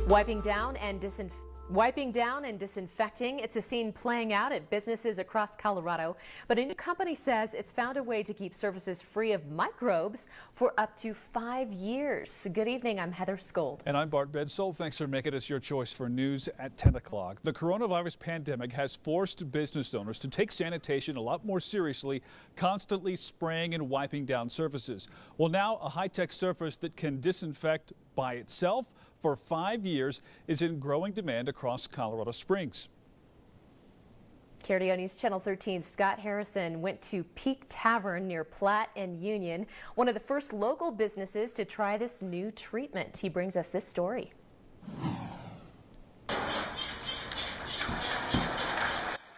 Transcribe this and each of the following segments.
Wiping down and disinfecting. It's a scene playing out at businesses across Colorado, but a new company says it's found a way to keep surfaces free of microbes for up to 5 years. Good evening, I'm Heather Skold. And I'm Bart Bedsole. Thanks for making us your choice for news at 10 o'clock. The coronavirus pandemic has forced business owners to take sanitation a lot more seriously, constantly spraying and wiping down surfaces. Well, now a high-tech surface that can disinfect by itself for 5 years is in growing demand across Colorado Springs. KRDO News Channel 13's Scott Harrison went to Peak Tavern near Platte and Union, one of the first local businesses to try this new treatment. He brings us this story.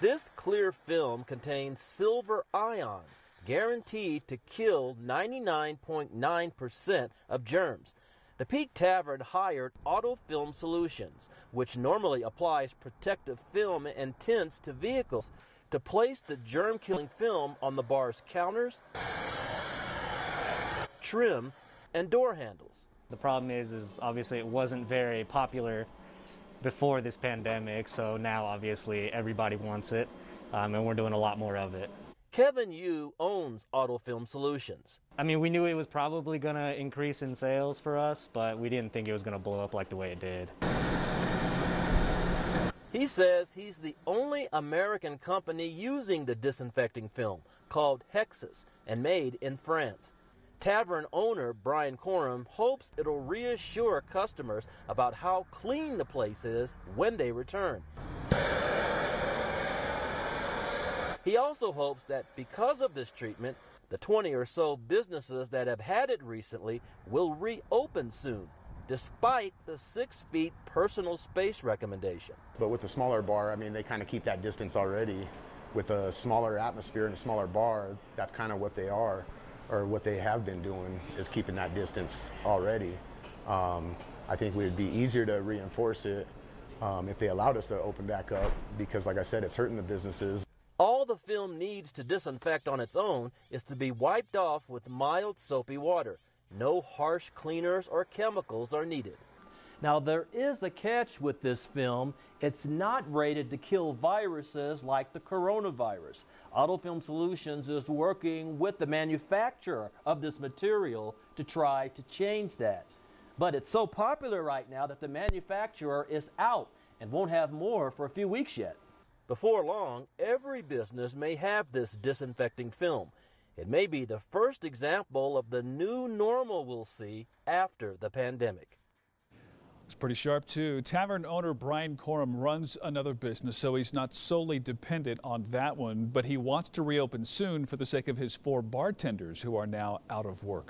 This clear film contains silver ions, guaranteed to kill 99.9% of germs. The Peak Tavern hired Autofilm Solutions, which normally applies protective film and tints to vehicles, to place the germ-killing film on the bar's counters, trim, and door handles. The problem is obviously it wasn't very popular before this pandemic, so now obviously everybody wants it, and we're doing a lot more of it. Kevin Yu owns Autofilm Solutions. I mean, we knew it was probably going to increase in sales for us, but we didn't think it was going to blow up like the way it did. He says he's the only American company using the disinfecting film, called Hexis, and made in France. Tavern owner Brian Coram hopes it'll reassure customers about how clean the place is when they return. He also hopes that because of this treatment, the 20 or so businesses that have had it recently will reopen soon, despite the 6 feet personal space recommendation. But with the smaller bar, I mean, they kind of keep that distance already. With a smaller atmosphere and a smaller bar, that's kind of what they are, or what they have been doing, is keeping that distance already. I think it would be easier to reinforce it if they allowed us to open back up, because like I said, it's hurting the businesses. All the film needs to disinfect on its own is to be wiped off with mild soapy water. No harsh cleaners or chemicals are needed. Now, there is a catch with this film. It's not rated to kill viruses like the coronavirus. Autofilm Solutions is working with the manufacturer of this material to try to change that. But it's so popular right now that the manufacturer is out and won't have more for a few weeks yet. Before long, every business may have this disinfecting film. It may be the first example of the new normal we'll see after the pandemic. It's pretty sharp, too. Tavern owner Brian Coram runs another business, so he's not solely dependent on that one, but he wants to reopen soon for the sake of his 4 bartenders who are now out of work.